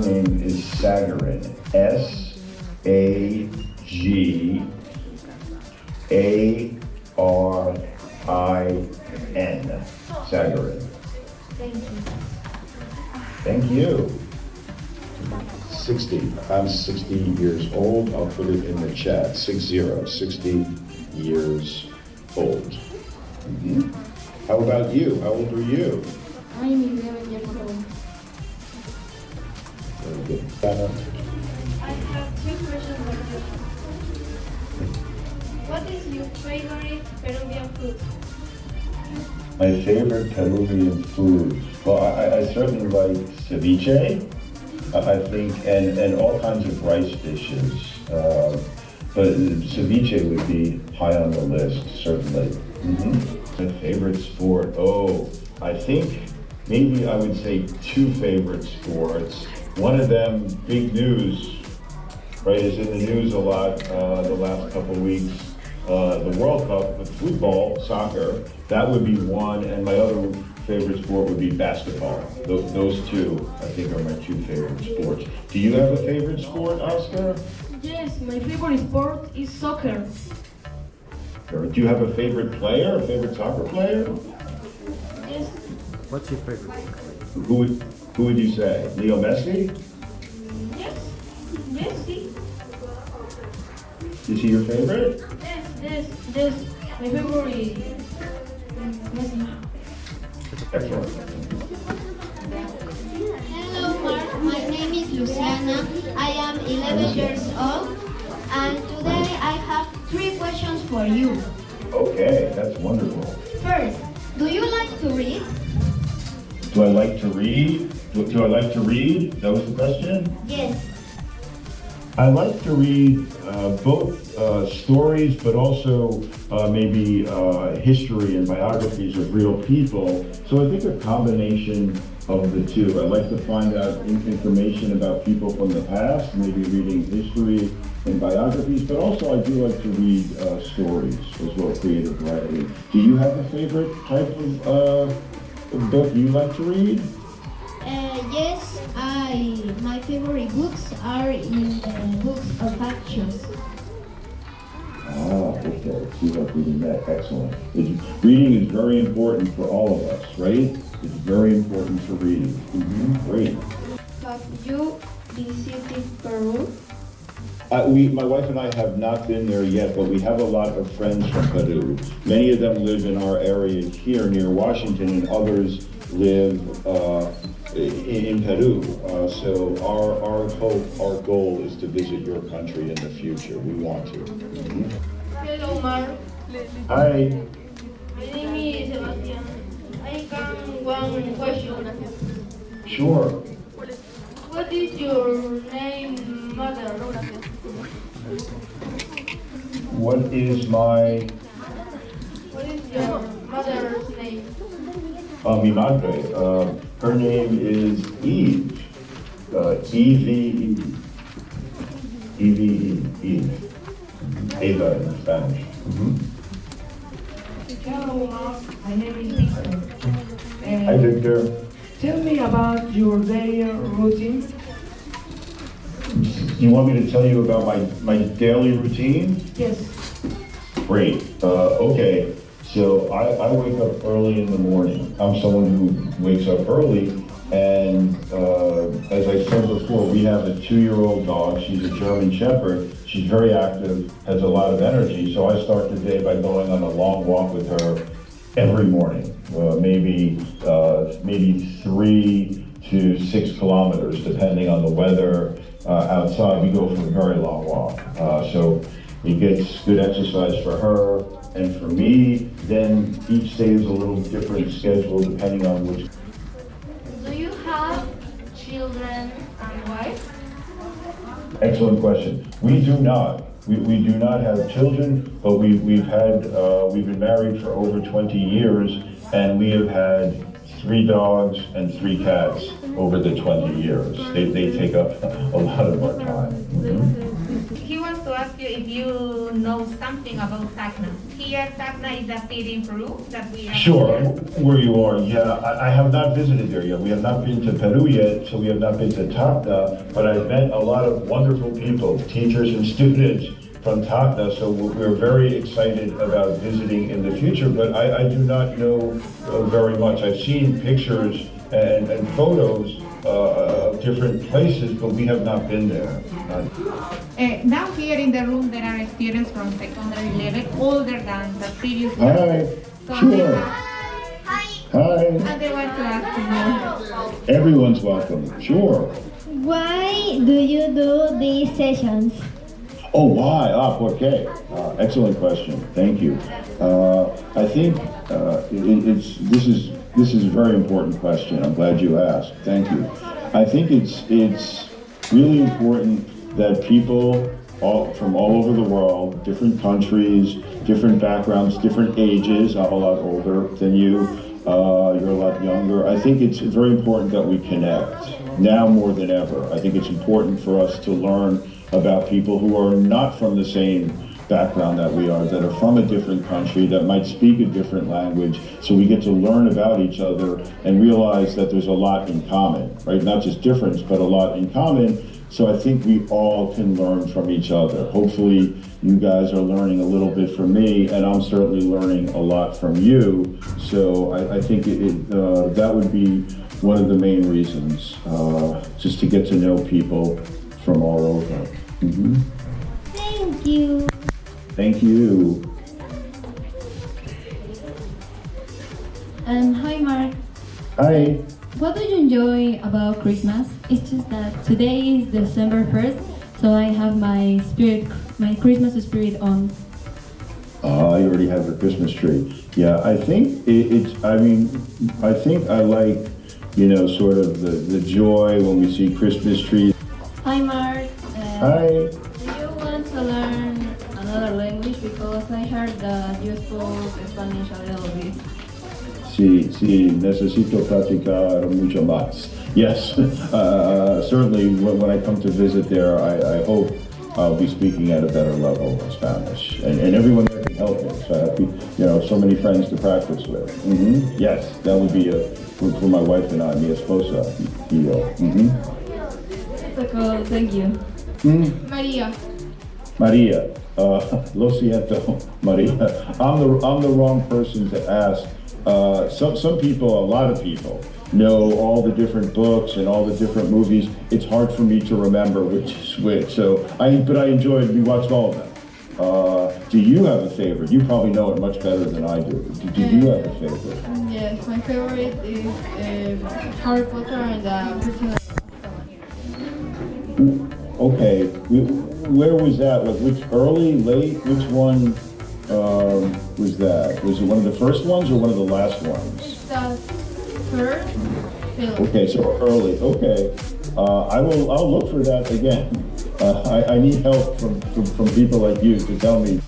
surname is Sagarin. S-A-G-A-R-I-N. Sagarin. Thank you. Thank you. 60. I'm 60 years old. I'll put it in the chat. 60 years old. Mm-hmm. How about you? How old are you? I'm 11 years old. Very good. Tacna. I have two questions for you. What is your favorite Peruvian food? My favorite Peruvian foods. Well, I certainly like ceviche, I think, and all kinds of rice dishes. But ceviche would be high on the list, certainly. Mm-hmm. My favorite sport? Oh, I think maybe I would say two favorite sports. One of them, big news, right, is in the news a lot the last couple of weeks. The World Cup with football, soccer, that would be one, and my other favorite sport would be basketball. Those two, I think, are my two favorite sports. Do you have a favorite sport, Oscar? Yes, my favorite sport is soccer. Do you have a favorite player, a favorite soccer player? Yes. What's your favorite? Who would you say? Leo Messi? Yes. Messi. Is he your favorite? Yes. My favorite Messi. Excellent. Hello, Mark. My name is Luciana. I am 11 years old, and today I have 3 questions for you. Okay, that's wonderful. First, do you like to read? Do I like to read? Do I like to read? That was the question? Yes. I like to read both stories, but also maybe history and biographies of real people. So I think a combination of the two. I like to find out information about people from the past, maybe reading history and biographies, but also I do like to read stories as well, creative writing. Do you have a favorite type of book you like to read? Yes, my favorite books are in books of actions. Ah, okay. You like reading that. Excellent. Reading is very important for all of us, right? It's very important for reading. Mm-hmm. Great. Have you visited Peru? My wife and I have not been there yet, but we have a lot of friends from Peru. Many of them live in our area here near Washington, and others live in Peru. So our hope, our goal is to visit your country in the future. We want to. Mm-hmm. Hello, Mark. Hi. My name is Sebastian. I have one question. Sure. What is your name, mother? What is my What is your mother's name? mi madre? Her name is Eve. E-V-E. E-V-E. Eve. Eva in Spanish. Mm-hmm. Hello, Mark. My name is Victor. Hi, Victor. Tell me about your daily routine. You want me to tell you about my daily routine? Yes. Great. Okay. So I wake up early in the morning. I'm someone who wakes up early, and as I said before, we have a 2-year-old dog. She's a German Shepherd. She's very active, has a lot of energy. So I start the day by going on a long walk with her every morning, maybe 3 to 6 kilometers, depending on the weather outside. We go for a very long walk. So it gets good exercise for her and for me. Then each day is a little different schedule depending on which. Do you have children and wife? Excellent question. We do not. We do not have children, but we've been married for over 20 years, and we have had 3 dogs and 3 cats over the 20 years. They take up a lot of our time. Mm-hmm. He wants to ask you if you know something about Tacna. Here, Tacna is a city in Peru that we are. Sure, where you are, yeah. I have not visited there yet. We have not been to Peru yet, so we have not been to Tacna, but I've met a lot of wonderful people, teachers and students from Tacna, so we're very excited about visiting in the future, but I do not know very much. I've seen pictures and photos of different places, but we have not been there. Now here in the room there are students from secondary level, older than the previous one. Hi, So sure. Hi, and they want to ask you. everyone's welcome, sure. Why do you do these sessions? Oh, why? ¿Por qué? Excellent question. Thank you. I think this is a very important question. I'm glad you asked. Thank you. I think it's really important that people from all over the world, different countries, different backgrounds, different ages. I'm a lot older than you. You're a lot younger. I think it's very important that we connect now more than ever. I think it's important for us to learn about people who are not from the same background that we are, that are from a different country, that might speak a different language, so we get to learn about each other and realize that there's a lot in common, right? Not just difference, but a lot in common. So I think we all can learn from each other. Hopefully you guys are learning a little bit from me, and I'm certainly learning a lot from you. So I think that would be one of the main reasons, just to get to know people from all over. Mm-hmm. Thank you. Thank you. Hi Mark, Hi. what do you enjoy about Christmas? It's just that today is December 1st, so I have my Christmas spirit on. You already have your Christmas tree. Yeah, I think I think I like, sort of the joy when we see Christmas trees. Hi Mark, Hi. do you want to learn another language? Because I heard that you spoke Spanish a little bit. Sí, necesito practicar mucho más. Yes, certainly when I come to visit there, I hope I'll be speaking at a better level of Spanish. And everyone there can help me. So I have, so many friends to practice with. Mm-hmm. Yes, that would be for my wife and I, mi esposa. Mm-hmm. That's cool, thank you. María. Maria, lo siento, Maria. I'm the wrong person to ask. Some people, a lot of people, know all the different books and all the different movies. It's hard for me to remember which is which. But I enjoyed. We watched all of them. Do you have a favorite? You probably know it much better than I do. Do you have a favorite? Yes, my favorite is Harry Potter and the Prisoner. Okay, where was that? Which early, late? Which one was that? Was it one of the first ones or one of the last ones? The first film. Okay, so early. Okay, I'll look for that again. I need help from people like you to tell me